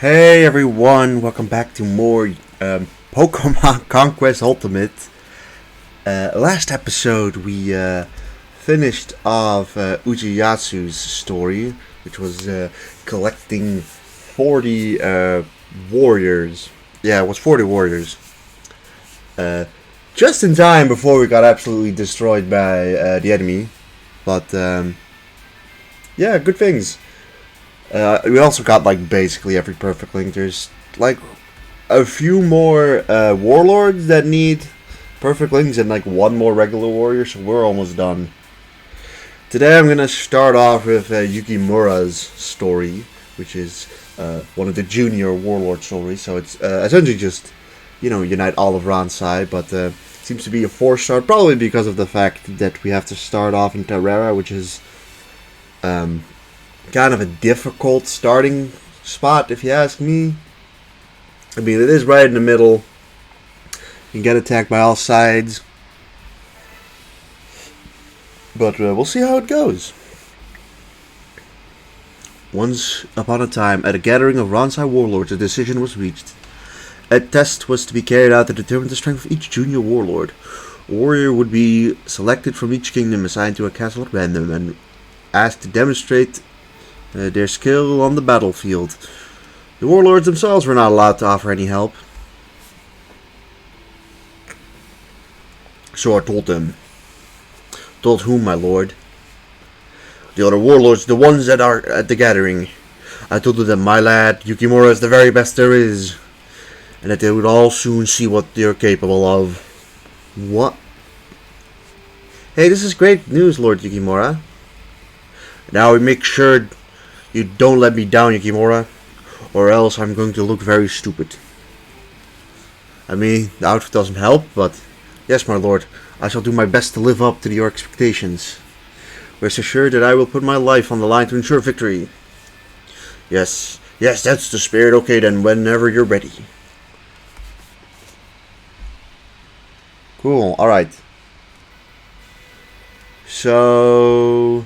Hey everyone, welcome back to more Pokemon Conquest Ultimate. Last episode we finished off Ujiyatsu's story, which was collecting 40 warriors. Yeah, it was 40 warriors. Just in time before we got absolutely destroyed by the enemy. But yeah, good things. We also got like basically every perfect link. There's like a few more warlords that need perfect links and like one more regular warrior, so we're almost done. Today I'm gonna start off with Yukimura's story, which is one of the junior warlord stories. So it's essentially just, you know, unite all of Ransai, but seems to be a 4-star, probably because of the fact that we have to start off in Terrera, which is kind of a difficult starting spot, if you ask me. I mean, it is right in the middle. You can get attacked by all sides. But we'll see how it goes. Once upon a time, at a gathering of Ransai warlords, a decision was reached. A test was to be carried out to determine the strength of each junior warlord. A warrior would be selected from each kingdom, assigned to a castle at random, and asked to demonstrate their skill on the battlefield. The warlords themselves were not allowed to offer any help. So I told them. Told whom, my lord? The other warlords, the ones that are at the gathering. I told them, my lad, Yukimura is the very best there is, and that they would all soon see what they are capable of. What? Hey, this is great news, Lord Yukimura. Now we make sure you don't let me down, Yukimura, or else I'm going to look very stupid. I mean, the outfit doesn't help, but yes, my lord, I shall do my best to live up to your expectations. Rest assured that I will put my life on the line to ensure victory. Yes, that's the spirit. Okay then, whenever you're ready. Cool, alright. So...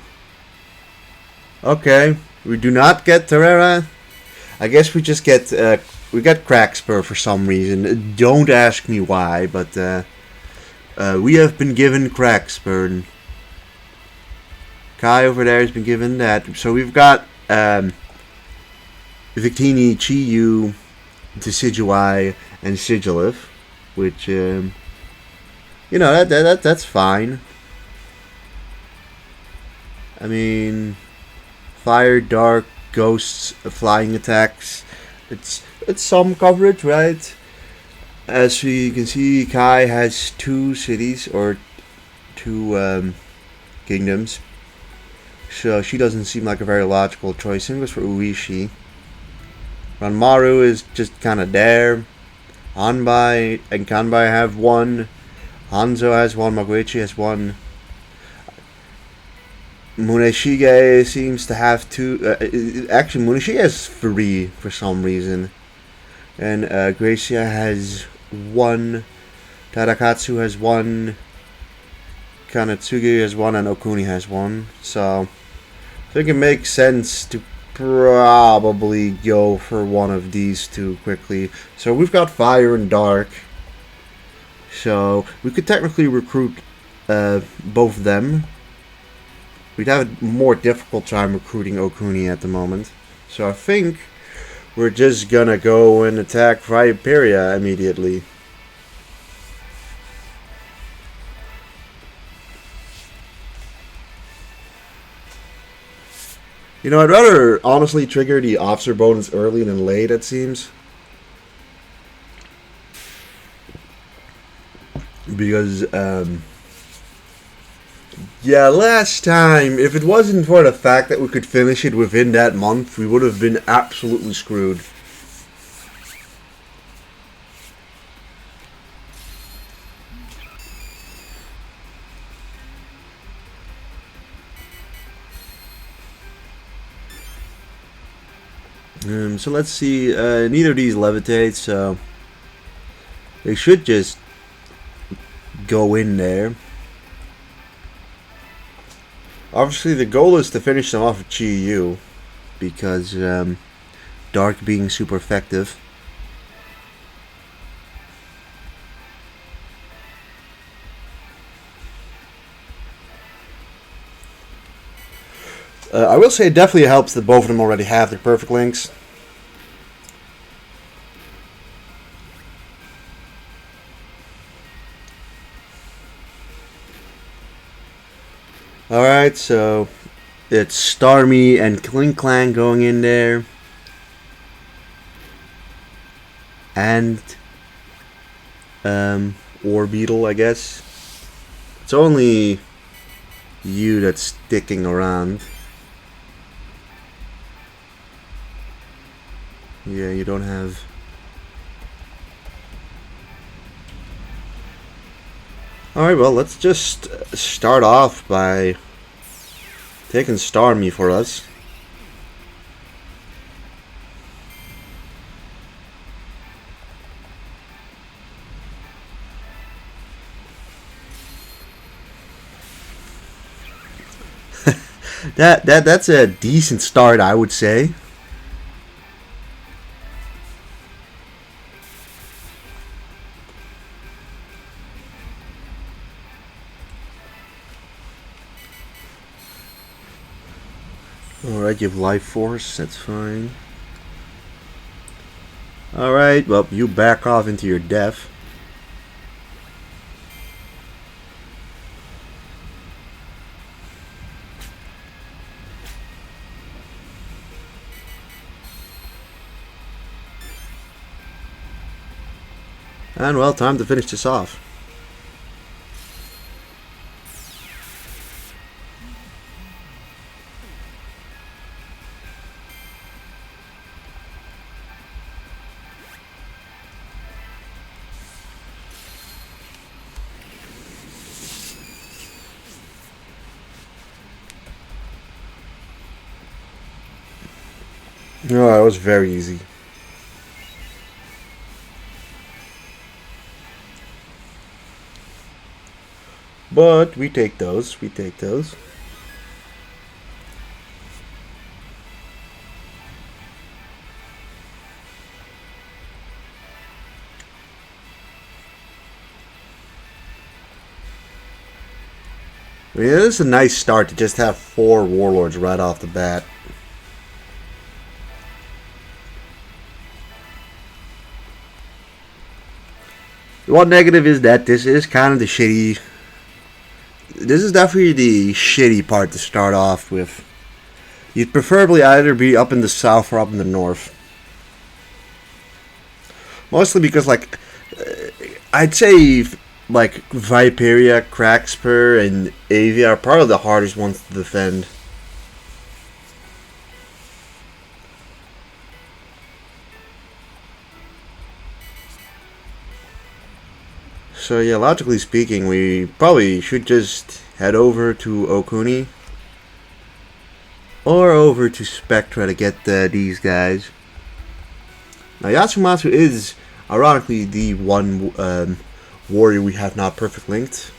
okay, we do not get Terrera. I guess we just get we got Crackspur for some reason. Don't ask me why, but we have been given Crackspur. Kai over there has been given that. So we've got Victini, Chiyu, Decidueye, and Sigilif, which you know that's fine. I mean, fire, dark, ghosts, flying attacks. It's some coverage, right? As we can see, Kai has 2 cities or 2 kingdoms, so she doesn't seem like a very logical choice. Same goes for Uishi. Ranmaru is just kind of there. Hanbai and Kanbai have 1. Hanzo has 1. Maguichi has 1. Muneshige seems to have 2. Actually, Muneshige has 3 for some reason. And Gracia has 1. Tadakatsu has 1. Kanatsugi has 1. And Okuni has 1. So, I think it makes sense to probably go for one of these 2 quickly. So, we've got Fire and Dark. So, we could technically recruit both of them. We'd have a more difficult time recruiting Okuni at the moment. So I think we're just gonna go and attack Viperia immediately. You know, I'd rather honestly trigger the officer bonus early than late, it seems. Because, yeah, last time, if it wasn't for the fact that we could finish it within that month, we would have been absolutely screwed. So let's see, neither of these levitate, so they should just go in there. Obviously, the goal is to finish them off with Chiyu, because Dark being super effective. I will say it definitely helps that both of them already have their perfect links. Alright, so it's Starmie and Kling Clan going in there. And Orbeetle, I guess. It's only you that's sticking around. Yeah, you don't have... Alright, well, let's just start off by taking Starmie for us. That's a decent start, I would say. Alright, you have Life Force, that's fine. Alright, well, you back off into your death. And well, time to finish this off. Oh, that was very easy. But we take those, we take those. I mean, it is a nice start to just have 4 Warlords right off the bat. The one negative is that this is kind of the shitty... This is definitely the shitty part to start off with. You'd preferably either be up in the south or up in the north. Mostly because, like, I'd say, like, Viperia, Crackspur, and Avia are probably the hardest ones to defend. So yeah, logically speaking, we probably should just head over to Okuni. Or over to Spectra to get these guys. Now Yasumatsu is, ironically, the one warrior we have not perfect linked.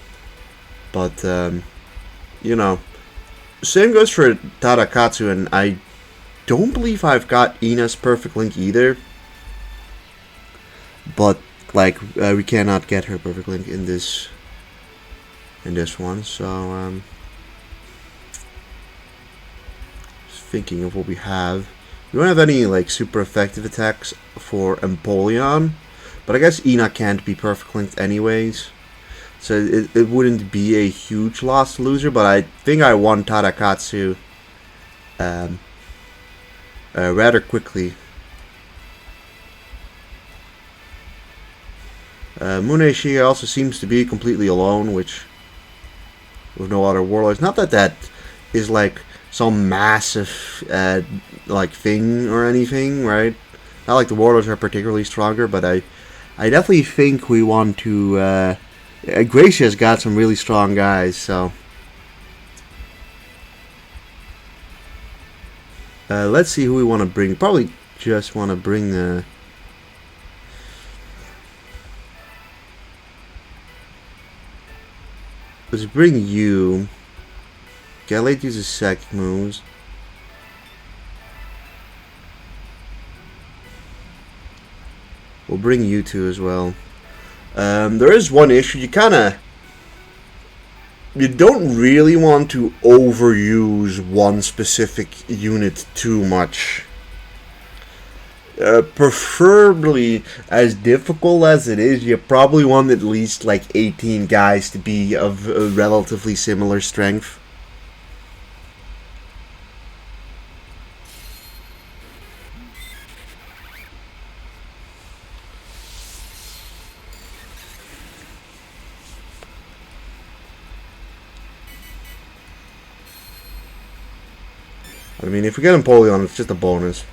But, you know, same goes for Tadakatsu, and I don't believe I've got Ina's perfect link either. But, like, we cannot get her perfect link in this one, so just thinking of what we have. We don't have any like super effective attacks for Empoleon, but I guess Ina can't be perfect linked anyways, so it wouldn't be a huge loss to lose her. But I think I won Tadakatsu rather quickly. Muneshi also seems to be completely alone, which with no other warlords. Not that that is like some massive like thing or anything, right? Not like the warlords are particularly stronger, but I definitely think we want to. Gracia's got some really strong guys, so let's see who we want to bring. Probably just want to bring the. Let's bring you. Okay, I like to uses psychic moves. We'll bring you two as well. There is one issue. You don't really want to overuse one specific unit too much. Preferably, as difficult as it is, you probably want at least like 18 guys to be of a relatively similar strength. I mean, if we get Napoleon, it's just a bonus.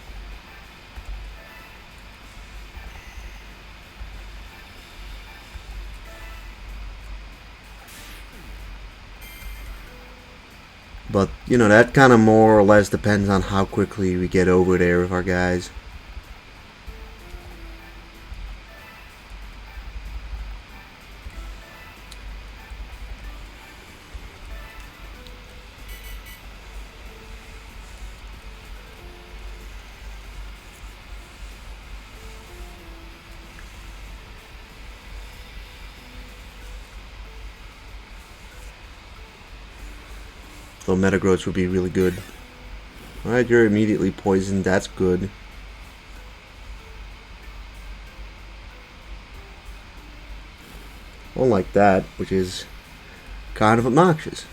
But, you know, that kind of more or less depends on how quickly we get over there with our guys. So Metagross would be really good. Alright, you're immediately poisoned. That's good. Unlike that, which is kind of obnoxious.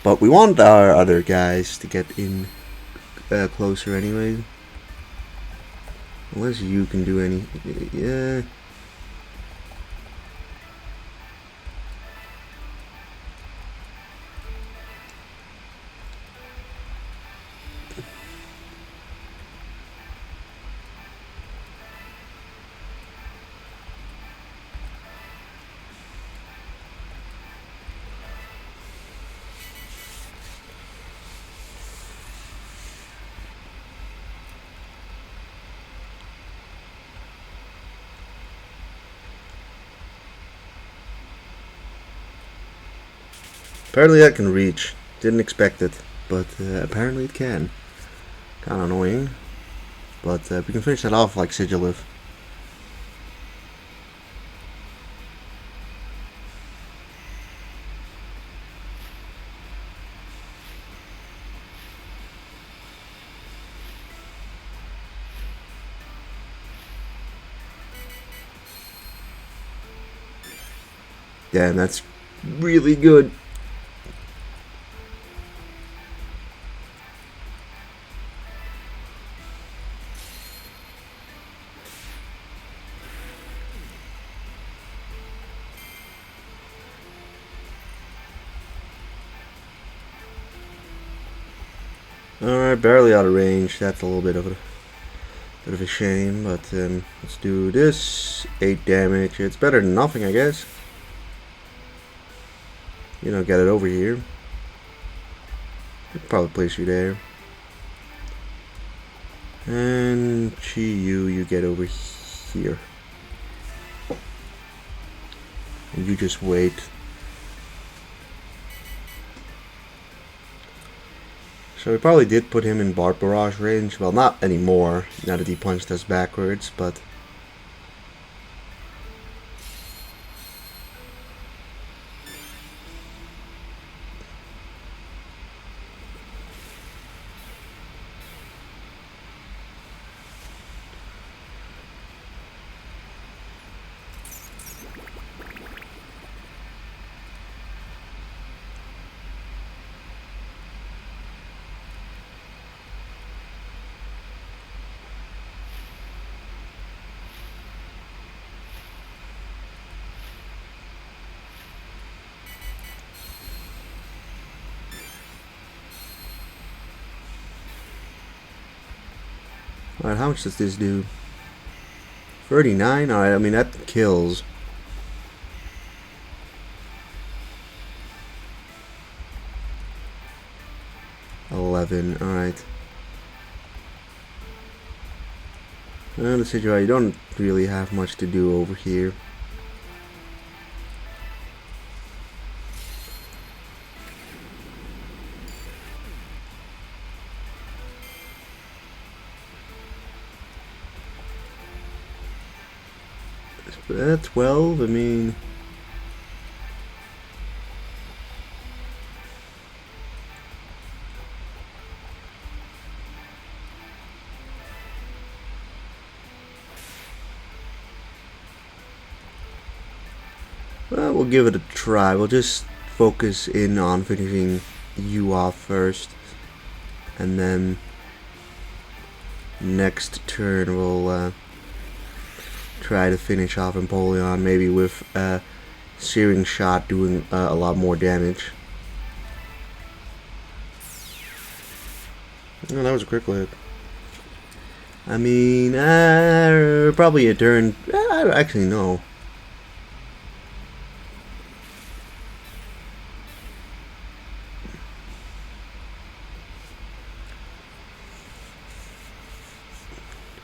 But we want our other guys to get in closer anyway. Unless you can do any... Yeah... Apparently that can reach. Didn't expect it, but apparently it can. Kind of annoying. But we can finish that off like Sigilif. Damn, that's really good. Alright, barely out of range. That's a little bit of a shame, but let's do this. 8 damage. It's better than nothing, I guess. You know, get it over here. I'd probably place you there. And you get over here. And you just wait. So we probably did put him in Barb Barrage range. Well, not anymore, now that he punched us backwards, but... Alright, how much does this do? 39? Alright, I mean, that kills. $11, alright. Well, the situation, you don't really have much to do over here. 12, I mean... Well, we'll give it a try. We'll just focus in on finishing you off first. And then next turn we'll try to finish off Empoleon, maybe with a Searing Shot doing a lot more damage. Oh, that was a critical hit. I mean, probably a turn. Actually, no.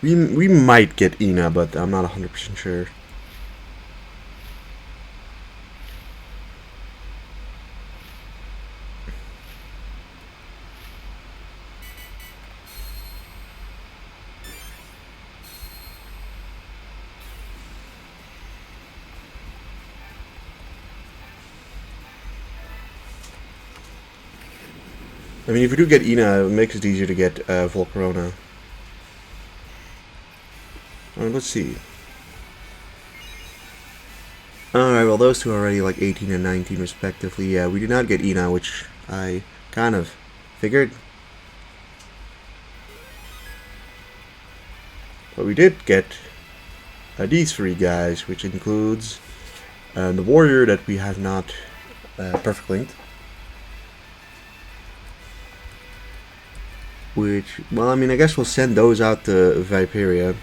We might get Ina, but I'm not 100% sure. I mean, if we do get Ina, it makes it easier to get Volcarona. Alright, let's see. Alright, well those two are already like 18 and 19 respectively. Yeah, we did not get Ina, which I kind of figured. But we did get these three guys, which includes the warrior that we have not perfect linked. Which, well, I mean, I guess we'll send those out to Viperia.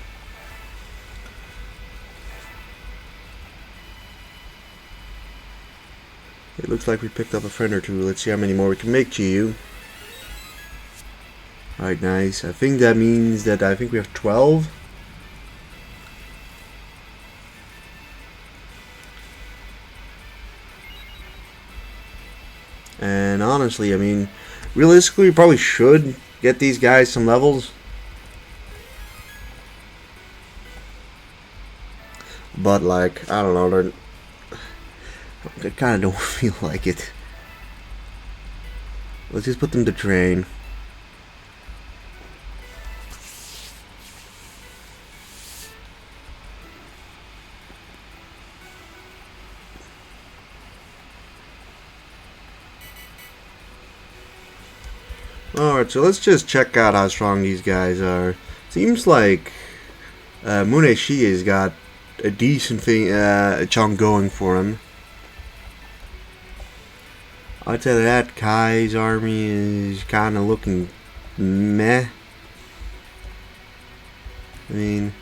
It looks like we picked up a friend or two. Let's see how many more we can make to you. Alright, nice. I think that means that I think we have 12. And honestly, I mean, realistically, we probably should get these guys some levels. But, like, I don't know, I kind of don't feel like it. Let's just put them to train. Alright, so let's just check out how strong these guys are. Seems like Muneshi has got a decent thing, chunk going for him. I'd say that Kai's army is kind of looking meh. I mean,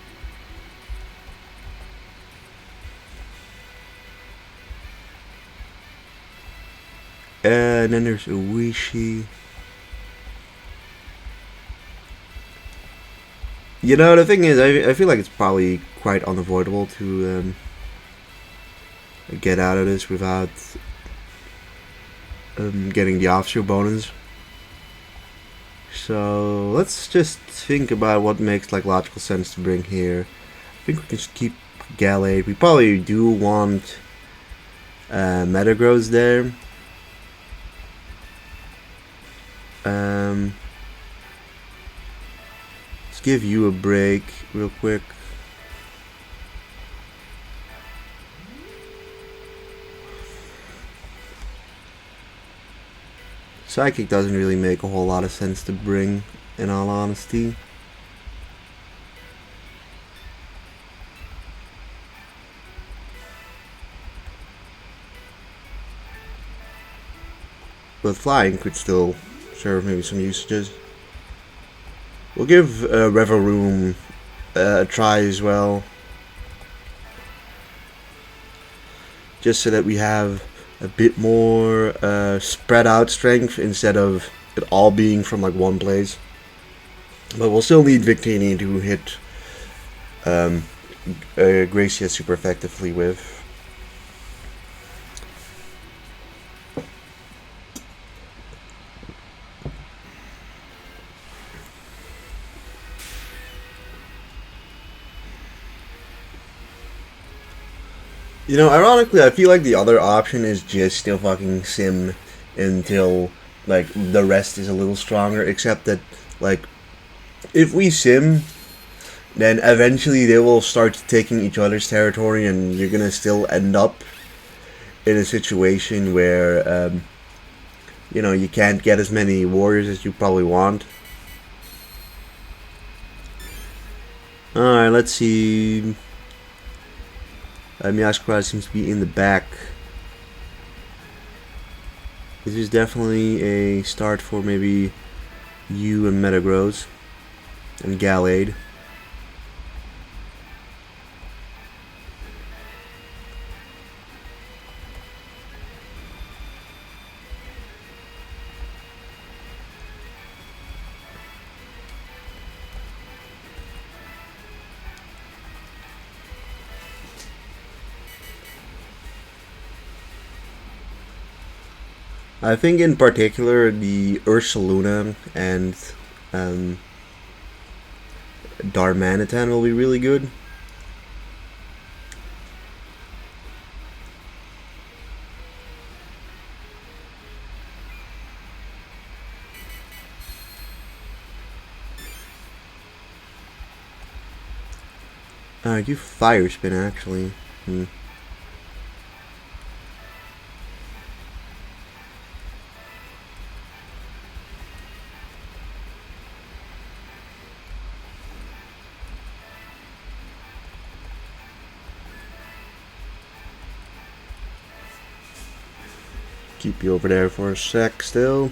and then there's Uishi. You know, the thing is, I feel like it's probably quite unavoidable to get out of this without getting the offshore bonus. So let's just think about what makes like logical sense to bring here. I think we can just keep Gallade. We probably do want Metagross there. Let's give you a break real quick. Psychic doesn't really make a whole lot of sense to bring, in all honesty. But flying could still serve maybe some usages. We'll give Reveroom a try as well. Just so that we have a bit more spread out strength instead of it all being from like one place. But we'll still need Victini to hit Gracia super effectively with. You know, ironically, I feel like the other option is just still fucking sim until, like, the rest is a little stronger, except that, like, if we sim, then eventually they will start taking each other's territory, and you're gonna still end up in a situation where, you know, you can't get as many warriors as you probably want. Alright, let's see. Miyaskara seems to be in the back. This is definitely a start for maybe you and Metagross and Gallade. I think in particular the Ursaluna and Darmanitan will be really good. You Fire Spin actually. Keep you over there for a sec still.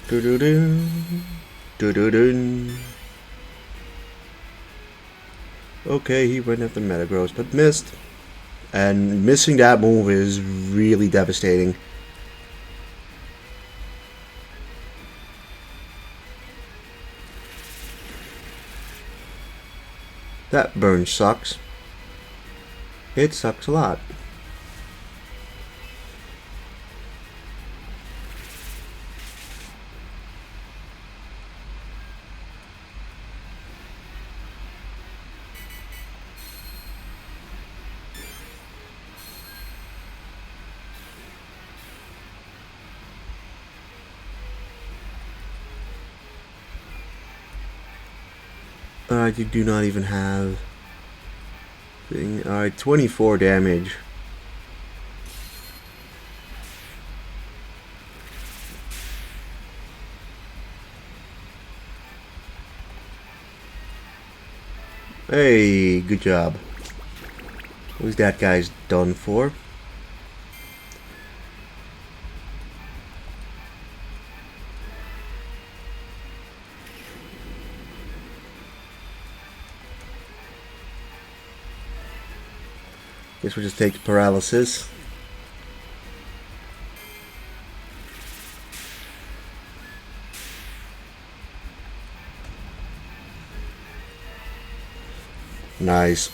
Do-do-do. Do-do-do. Okay, he went after Metagross, but missed. And missing that move is really devastating. That burn sucks. It sucks a lot. You do not even have thing. Alright, 24 damage. Hey, good job. At least that guy's done for. Guess we'll just take paralysis. Nice.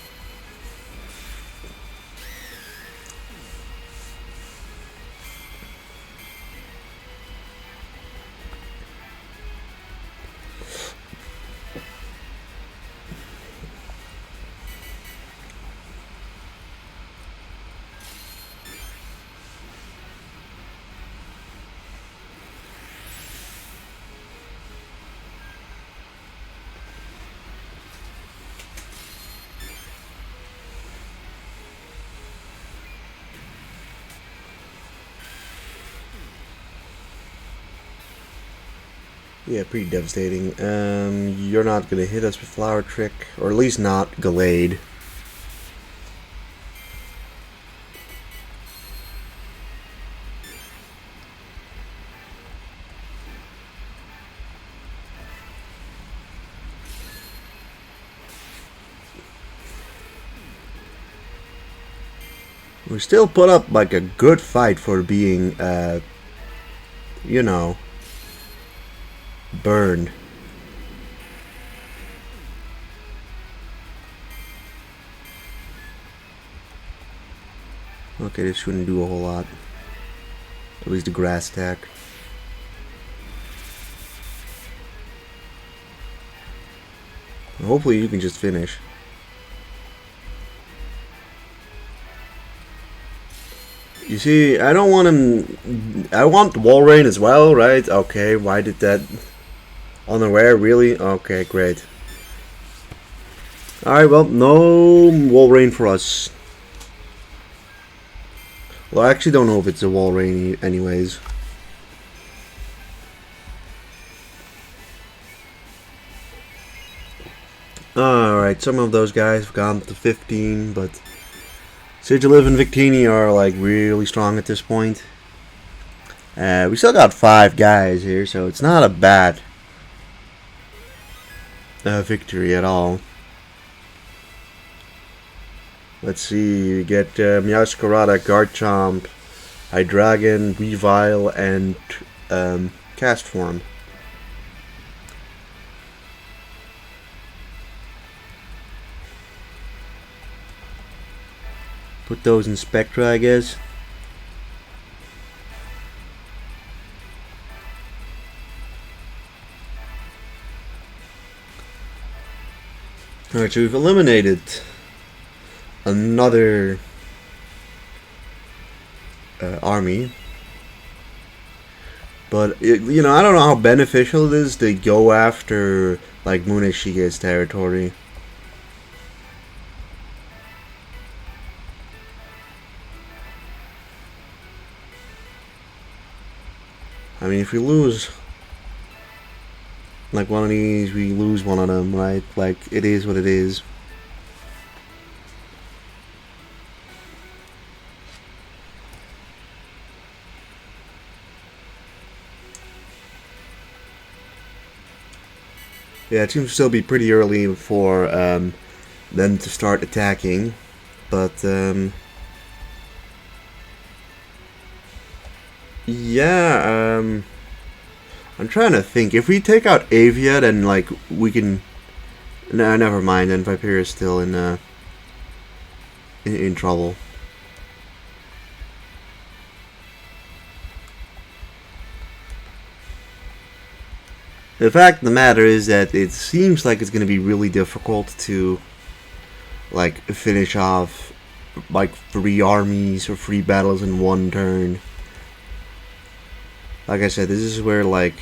Yeah, pretty devastating. You're not gonna hit us with Flower Trick, or at least not Gallade. We still put up like a good fight for being, you know, burned. Okay, this shouldn't do a whole lot. At least the grass attack. Hopefully you can just finish. You see, I don't want him... I want wall rain as well, right? Okay, why did that... Unaware, really? Okay, great. Alright, well, no wall rain for us. Well, I actually don't know if it's a wall rain anyways. Alright, some of those guys have gone to 15, but Sigiliv and Victini are like really strong at this point. We still got 5 guys here, so it's not a bad victory at all. Let's see, we get Meowscarada, Garchomp, Hydreigon, Weavile, and Cast Form. Put those in Spectra, I guess. Alright, so we've eliminated another army. But, you know, I don't know how beneficial it is to go after, like, Muneshige's territory. I mean, if we lose, like, one of these, we lose one of them, right? Like, it is what it is. Yeah, it seems to still be pretty early for them to start attacking, but yeah, I'm trying to think. If we take out Avia, then like we can. No, never mind. Then Viperia is still in trouble. The fact of the matter is that it seems like it's going to be really difficult to like finish off like 3 armies or 3 battles in one turn. Like I said, this is where like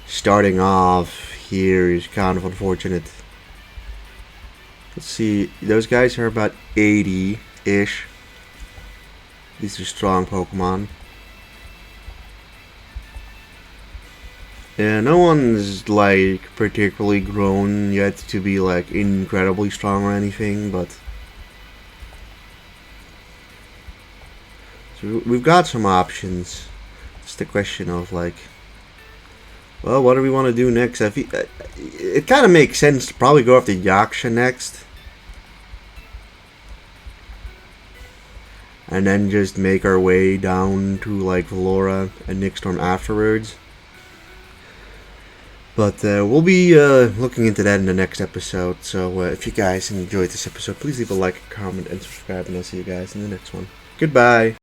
starting off here is kind of unfortunate. Let's see, those guys are about 80-ish. These are strong Pokemon. Yeah, no one's like particularly grown yet to be like incredibly strong or anything, but so we've got some options. It's the question of like, well, what do we want to do next? It kind of makes sense to probably go after Yaksha next, and then just make our way down to like Valora and Nixtorm afterwards. But we'll be looking into that in the next episode. So if you guys enjoyed this episode, please leave a like, comment, and subscribe, and I'll see you guys in the next one. Goodbye.